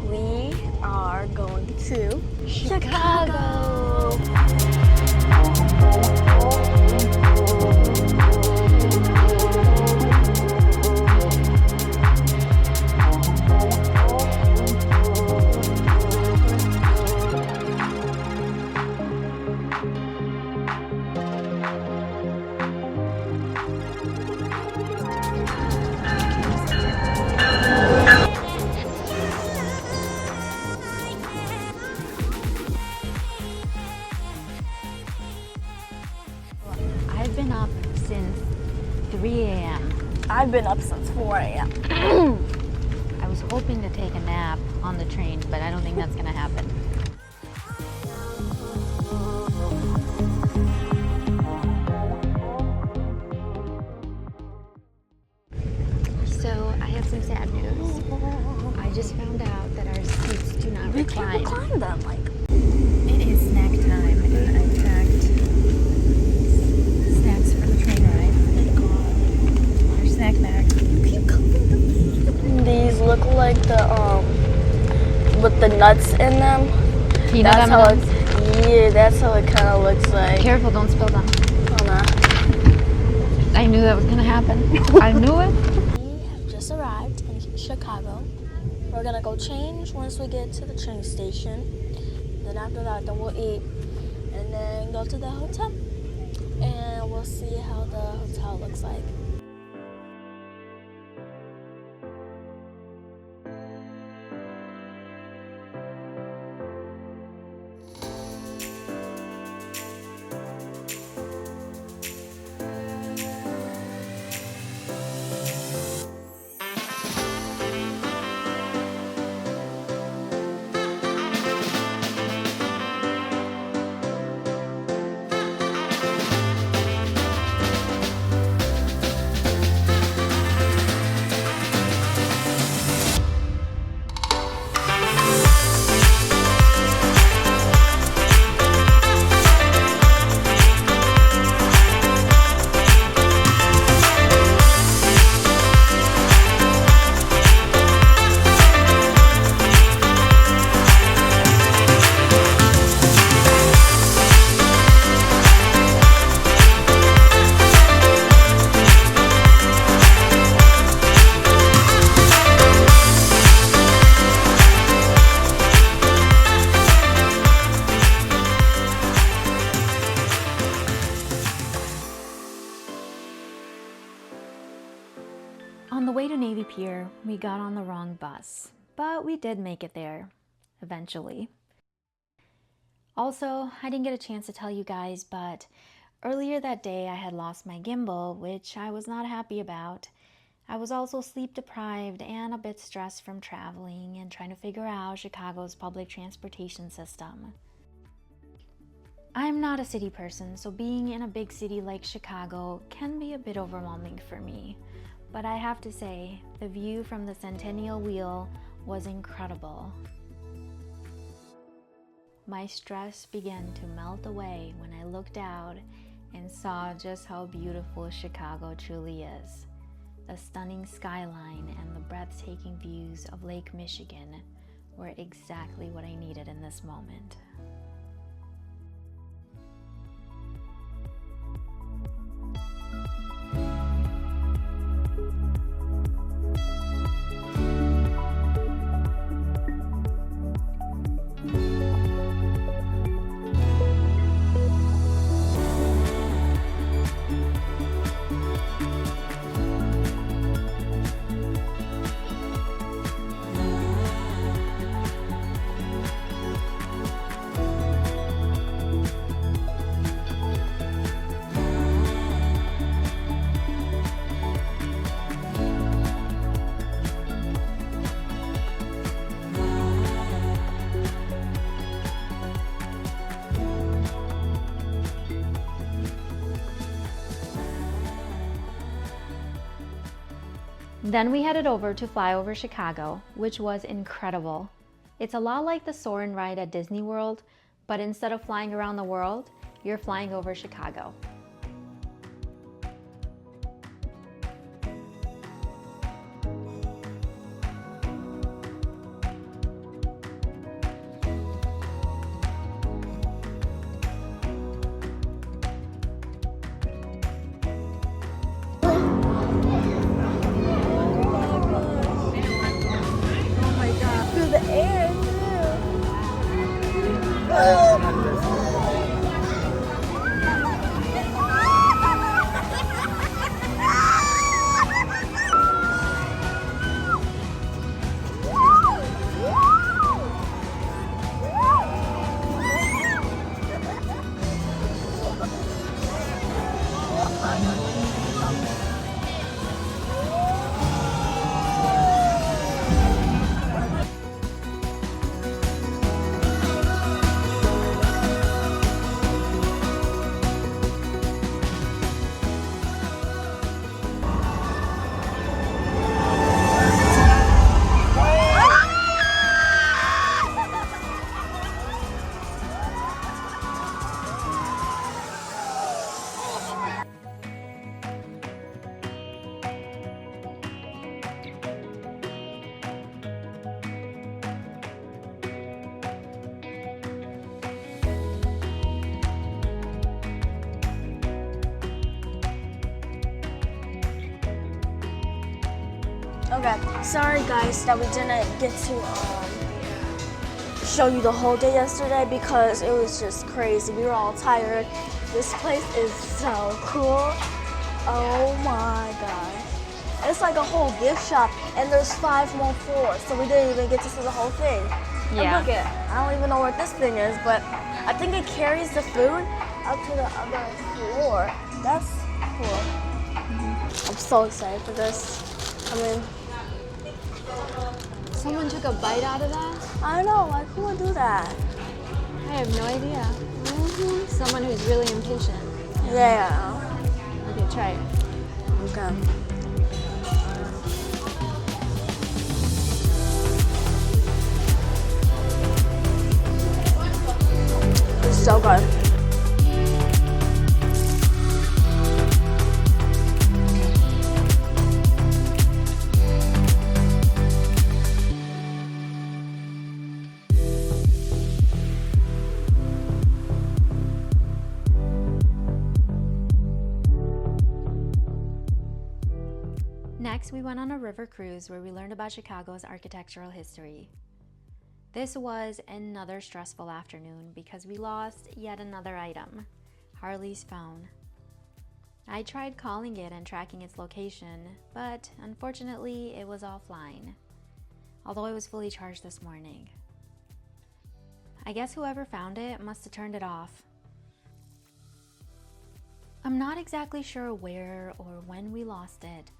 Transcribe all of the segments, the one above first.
We are going to Chicago. I've been up since 3 a.m. I've been up since 4 a.m. I was hoping to take a nap on the train, but I don't think that's gonna happen. So I have some sad news. I just found out that our seats do not We recline. can't recline them, like. It is snack time, and I packed snacks for the train ride. Thank God. Our snack bag. You keep covering the baby. These look like the with the nuts in them. Peanut That's how M&Ms. yeah, that's how it kind of looks like. Careful, don't spill them. Oh, no. I knew that was gonna happen. I knew it. We have just arrived in Chicago. We're gonna go change once we get to the train station. Then after that, then we'll eat and then go to the hotel. And we'll see how the hotel looks like. On the way to Navy Pier, we got on the wrong bus, but we did make it there, eventually. Also, I didn't get a chance to tell you guys, but earlier that day I had lost my gimbal, which I was not happy about. I was also sleep deprived and a bit stressed from traveling and trying to figure out Chicago's public transportation system. I'm not a city person, so being in a big city like Chicago can be a bit overwhelming for me. But I have to say, the view from the Centennial Wheel was incredible. My stress began to melt away when I looked out and saw just how beautiful Chicago truly is. The stunning skyline and the breathtaking views of Lake Michigan were exactly what I needed in this moment. Then we headed over to Flyover Chicago, which was incredible. It's a lot like the Soarin' ride at Disney World, but instead of flying around the world, you're flying over Chicago. Okay, sorry guys that we didn't get to show you the whole day yesterday because it was just crazy. We were all tired. This place is so cool. Oh my gosh. It's like a whole gift shop and there's 5 more floors, so we didn't even get to see the whole thing. Yeah. And look it, I don't even know what this thing is, but I think it carries the food up to the other floor. That's cool. I'm so excited for this. I mean, Someone took a bite out of that? I know, like who would do that? I have no idea. Someone who's really impatient. Yeah. Okay, try it. Okay. It's so good. Next, we went on a river cruise where we learned about Chicago's architectural history. This was another stressful afternoon because we lost yet another item, Harley's phone. I tried calling it and tracking its location, but unfortunately it was offline, although it was fully charged this morning. I guess whoever found it must have turned it off. I'm not exactly sure where or when we lost it,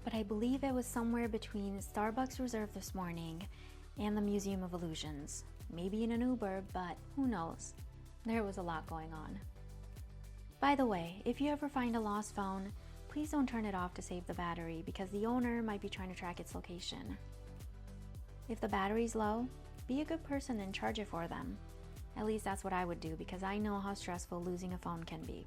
but I believe it was somewhere between Starbucks Reserve this morning and the Museum of Illusions. Maybe in an Uber, but who knows? There was a lot going on. By the way, if you ever find a lost phone, please don't turn it off to save the battery because the owner might be trying to track its location. If the battery's low, be a good person and charge it for them. At least that's what I would do because I know how stressful losing a phone can be.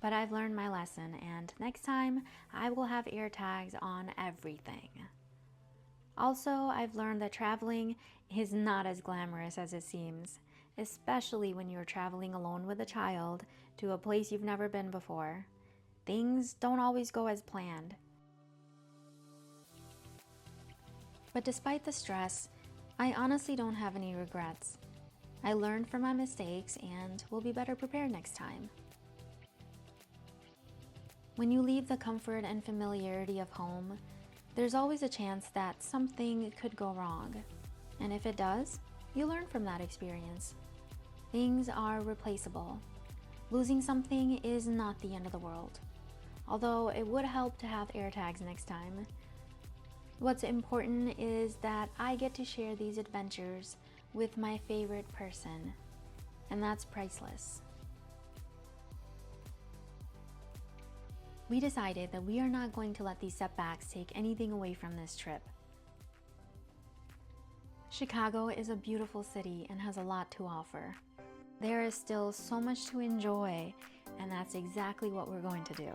But I've learned my lesson, and next time I will have ear tags on everything. Also, I've learned that traveling is not as glamorous as it seems, especially when you're traveling alone with a child to a place you've never been before. Things don't always go as planned. But despite the stress, I honestly don't have any regrets. I learned from my mistakes and will be better prepared next time. When you leave the comfort and familiarity of home, there's always a chance that something could go wrong. And if it does, you learn from that experience. Things are replaceable. Losing something is not the end of the world, although it would help to have AirTags next time. What's important is that I get to share these adventures with my favorite person, and that's priceless. We decided that we are not going to let these setbacks take anything away from this trip. Chicago is a beautiful city and has a lot to offer. There is still so much to enjoy, and that's exactly what we're going to do.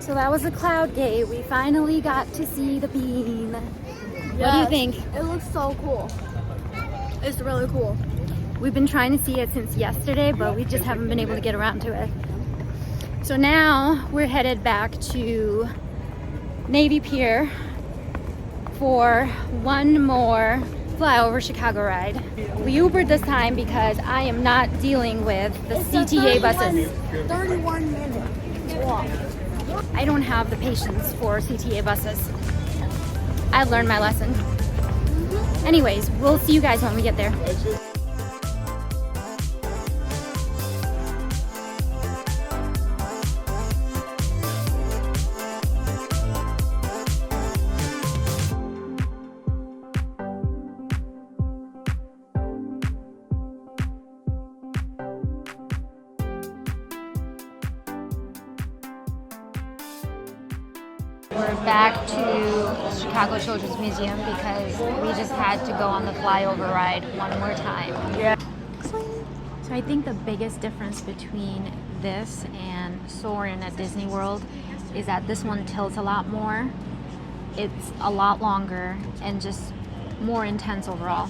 So that was the cloud gate. We finally got to see the bean. What do you think? It looks so cool. It's really cool. We've been trying to see it since yesterday, but we just haven't been able to get around to it. So now we're headed back to Navy Pier for one more Flyover Chicago ride. We Ubered this time because I am not dealing with the CTA buses. 31-minute walk. I don't have the patience for CTA buses. I've learned my lesson. Anyways, we'll see you guys when we get there. We're back to Chicago Children's Museum because we just had to go on the flyover ride one more time. Yeah. So I think the biggest difference between this and Soarin' at Disney World is that this one tilts a lot more, it's a lot longer, and just more intense overall.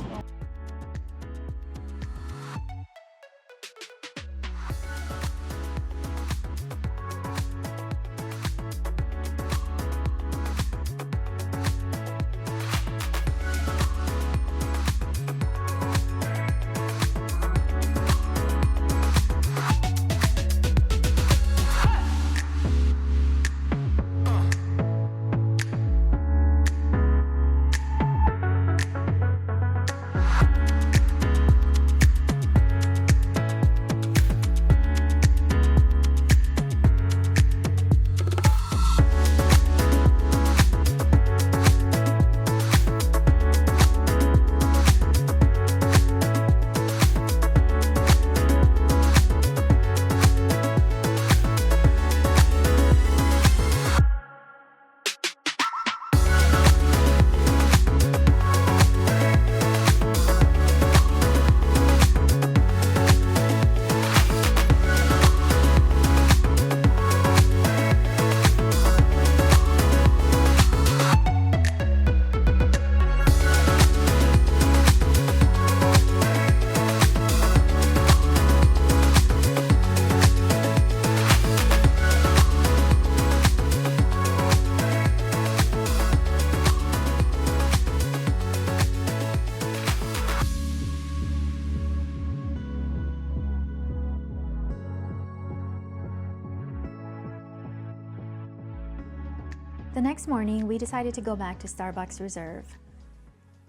The next morning, we decided to go back to Starbucks Reserve.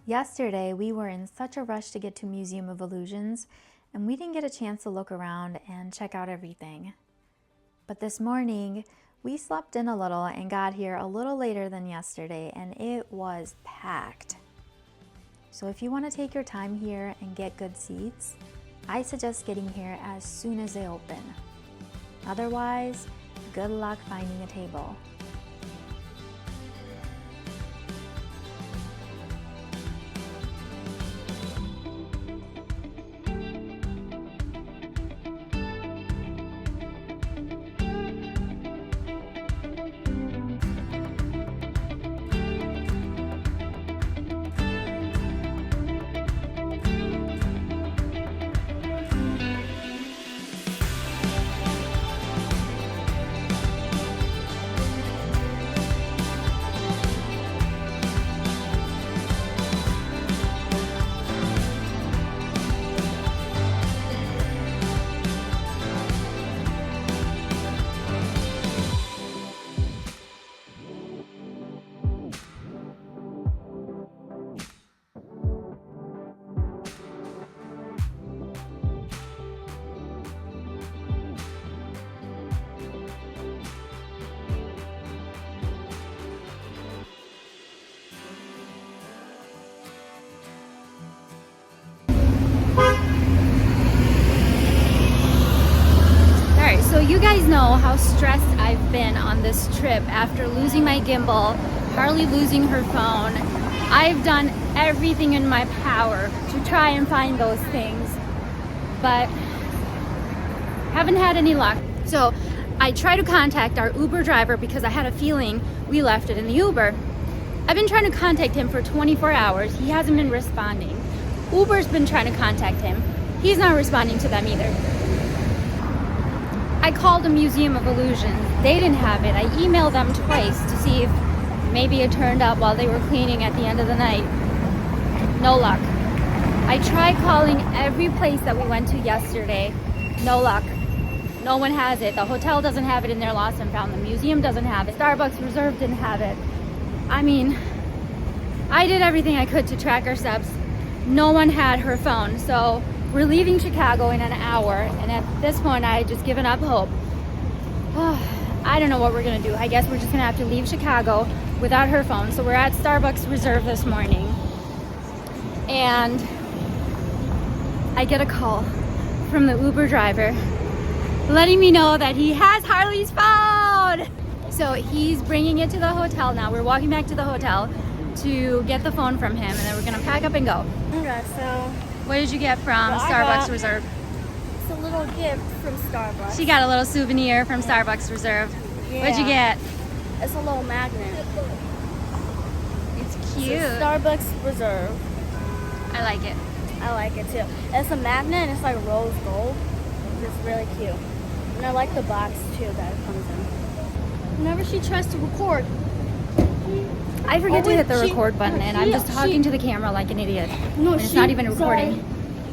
Yesterday, we were in such a rush to get to Museum of Illusions, and we didn't get a chance to look around and check out everything. But this morning, we slept in a little and got here a little later than yesterday, and it was packed. So if you want to take your time here and get good seats, I suggest getting here as soon as they open. Otherwise, good luck finding a table. So you guys know how stressed I've been on this trip after losing my gimbal, Harley losing her phone. I've done everything in my power to try and find those things, but haven't had any luck. So I tried to contact our Uber driver because I had a feeling we left it in the Uber. I've been trying to contact him for 24 hours. He hasn't been responding. Uber's been trying to contact him. He's not responding to them either. I called the Museum of Illusions. They didn't have it. I emailed them twice to see if maybe it turned up while they were cleaning at the end of the night. No luck. I tried calling every place that we went to yesterday. No luck. No one has it. The hotel doesn't have it in their lost and found. The museum doesn't have it. Starbucks Reserve didn't have it. I mean, I did everything I could to track our steps. No one had her phone, so we're leaving Chicago in an hour, and at this point I had just given up hope. I don't know what we're gonna do. I guess we're just gonna have to leave Chicago without her phone. So we're at Starbucks Reserve this morning, and I get a call from the Uber driver letting me know that he has Harley's phone. So he's bringing it to the hotel now. We're walking back to the hotel to get the phone from him, and then we're gonna pack up and go. Okay, so What did you get from Well, I Starbucks got- Reserve? it's a little gift from Starbucks. She got a little souvenir from Starbucks Reserve. What'd you Yeah. get? It's a little magnet. It's It's cute. a Starbucks Reserve. I like it. I like it too. It's a magnet and it's like rose gold. It's really cute. And I like the box too that it comes in. Whenever she tries to record, I forget to wait, hit the she- record button, and I'm just she- talking to the camera like an idiot. no, And it's not even recording. Sorry.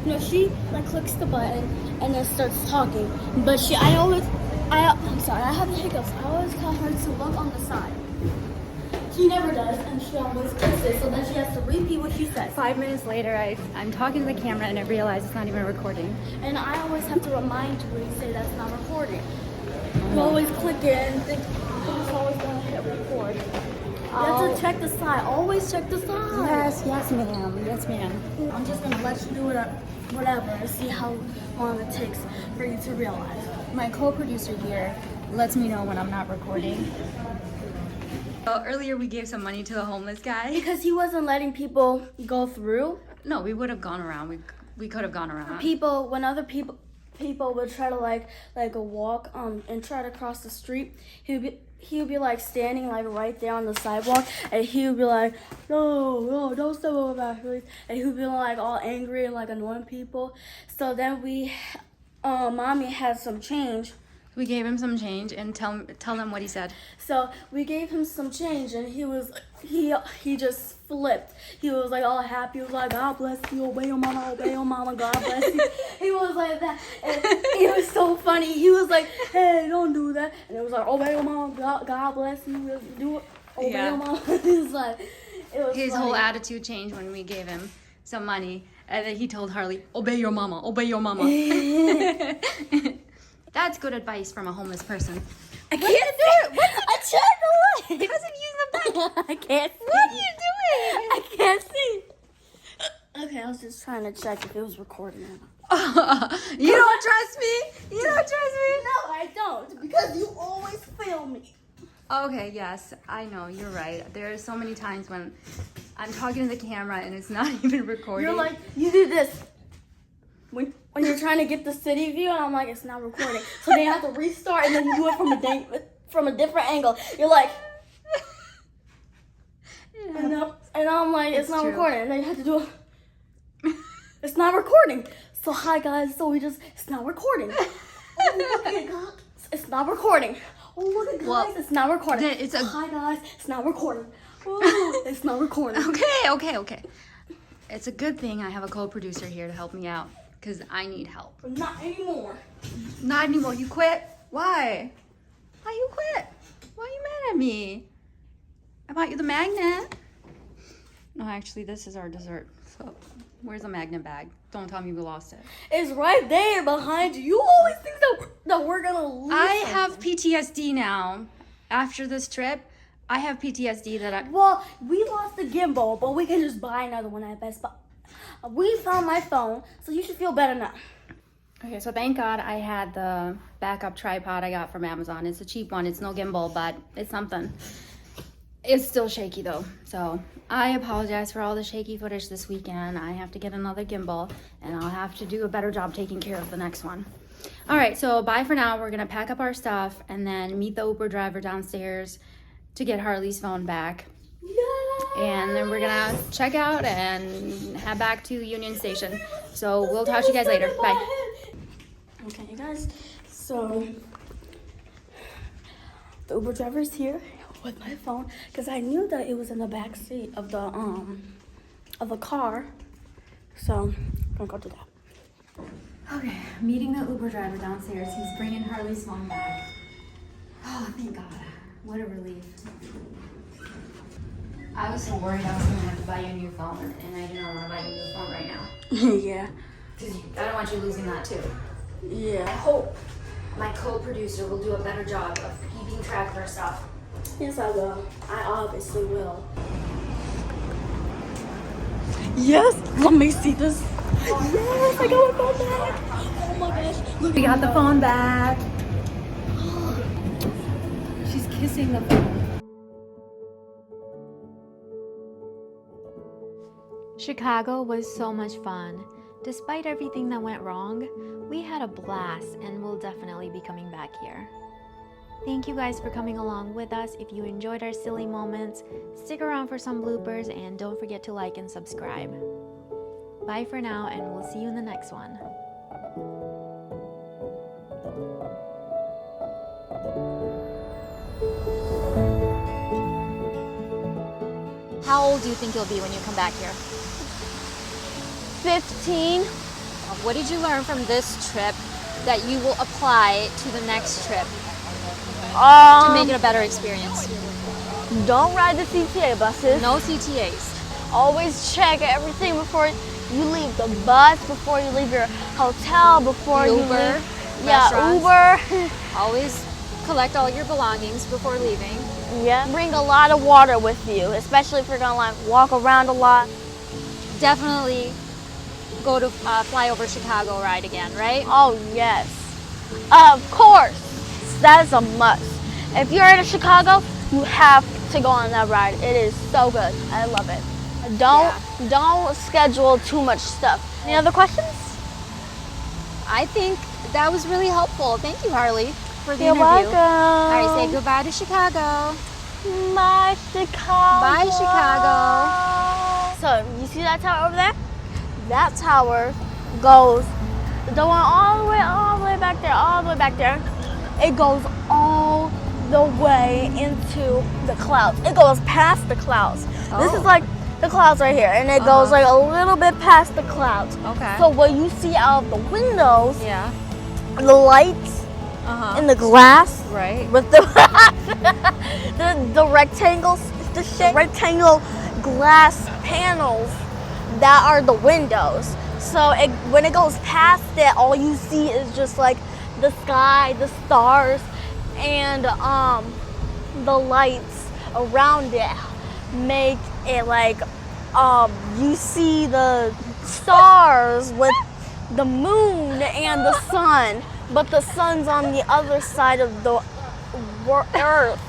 No, she like clicks the button and then starts talking. But I'm sorry, I have the hiccups. I always tell her to look on the side. She never does, and she always clicks it. So then she has to repeat what she says. 5 minutes later, I'm talking to the camera and I realize it's not even recording. And I always have to remind you and say that's not recording. You always click it and think it's always gonna hit record. You have to check the side. Always check the side. Yes, ma'am. Yes, ma'am. I'm just gonna let you do it whatever and see how long it takes for you to realize. My co-producer here lets me know when I'm not recording. So earlier we gave some money to the homeless guy. Because he wasn't letting people go through. No, we would have gone around. We could have gone around. When other people would try to like walk and try to cross the street, he would be like standing like right there on the sidewalk, and he would be like, no, don't step over that, please. And he would be like all angry and like annoying people. So then mommy had some change. We gave him some change and tell them what he said. So we gave him some change, and he just flipped. He was like all happy. He was like, God bless you, obey your mama, God bless you. He was like that, and it was so funny. He was like, hey, don't do that. And it was like, obey your mama, God bless you, do it, obey your mama. It was like, it was His funny. whole attitude changed when we gave him some money, and then he told Harley, obey your mama, obey your mama. That's good advice from a homeless person. I can't do it. I tried to look. He doesn't use the back. I can't see. What are you doing? I can't see. Okay, I was just trying to check if it was recording or not. You don't trust me? You don't trust me? No, I don't, because you always fail me. Okay, yes, I know, you're right. There are so many times when I'm talking to the camera and it's not even recording. You're like, you do this when you're trying to get the city view, and I'm like, it's not recording. So then you have to restart, and then you do it from a different angle. You're like, and I'm like, it's not true. recording. And then you have to do it. It's not recording. So hi guys, it's not recording. Oh, look at guys, it's not recording. Oh, look at guys, Well, it's not recording. then it's a- Hi guys, it's not recording. Oh, it's not recording. Okay. It's a good thing I have a co-producer here to help me out, because I need help. But not anymore. Not anymore. You quit? Why? Why you quit? Why are you mad at me? I bought you the magnet. No, actually, this is our dessert. So, where's the magnet bag? Don't tell me we lost it. It's right there behind you. You always think that we're gonna lose. I have PTSD now. After this trip, I have PTSD that I... Well, we lost the gimbal, but we can just buy another one at Best Buy. We found my phone, so you should feel better now. Okay, so thank God I had the backup tripod I got from Amazon. It's a cheap one. It's no gimbal, but it's something. It's still shaky though. So I apologize for all the shaky footage this weekend. I have to get another gimbal, and I'll have to do a better job taking care of the next one. All right, so bye for now. We're gonna pack up our stuff and then meet the Uber driver downstairs to get Harley's phone back. Yeah. And then we're gonna check out and head back to Union Station. So we'll talk to you guys later. Bye. Okay, you guys. So the Uber driver's here with my phone, because I knew that it was in the back seat of the car. So I'm gonna go do that. Okay, meeting the Uber driver downstairs. He's bringing Harley's phone back. Oh, thank God. What a relief. I was so worried I was going to have to buy you a new phone, and I do not want to buy you a new phone right now. Yeah. Because I don't want you losing that too. I Yeah. hope my co-producer will do a better job of keeping track of our stuff. Yes, I will. I obviously will. Yes, let me see this. Yes, I got my phone back. Oh my gosh. Look, We got the phone back. She's kissing the phone. Chicago was so much fun. Despite everything that went wrong, we had a blast and we'll definitely be coming back here. Thank you guys for coming along with us. If you enjoyed our silly moments, stick around for some bloopers and don't forget to like and subscribe. Bye for now, and we'll see you in the next one. How old do you think you'll be when you come back here? 15. What did you learn from this trip that you will apply to the next trip to make it a better experience? Don't ride the CTA buses. No CTAs. Always check everything before you leave the bus, before you leave your hotel, before you Uber, leave. Yeah, restaurants. Uber. Always collect all your belongings before leaving. Yeah. Bring a lot of water with you, especially if you're gonna like walk around a lot. Definitely go to Flyover Chicago ride again, right? Oh yes, of course. That is a must. If you're in Chicago, you have to go on that ride. It is so good. I love it. Don't schedule too much stuff. Any other questions? I think that was really helpful. Thank you, Harley, for the You're interview. welcome. All right, say goodbye to Chicago. Bye, Chicago. Bye, Chicago. So, you see that tower over there? That tower goes the one all the way back there, all the way back there. It goes all the way into the clouds. It goes past the clouds. This is like the clouds right here, and it goes like a little bit past the clouds. Okay. So what you see out of the windows, Yeah. the lights and the glass, Right. with the the rectangles, the rectangle glass panels that are the windows. So when it goes past it, all you see is just like the sky, the stars, and the lights around it make it like you see the stars with the moon and the sun, but the sun's on the other side of the earth,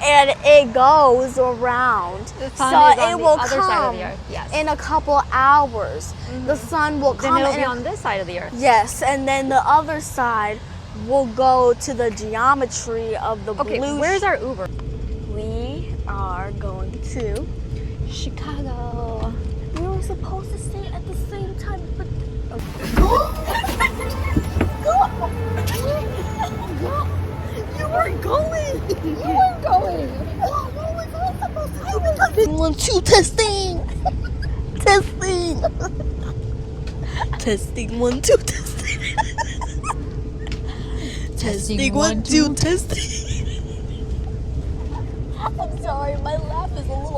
and it goes around. The sun so is on it the will other come side of the earth. Yes. in a couple hours. The sun will Then come. it'll be and on this side of the earth. yes, and then the other side will go to the geometry of the Okay, blue. where's our Uber? We are going to Chicago. We were supposed to stay at the same time, but you weren't going. You weren't going. What was I supposed to do? Because 1, 2, testing. Testing. Testing 1, 2, testing. Testing 1, 2, testing. I'm sorry, my laugh is a little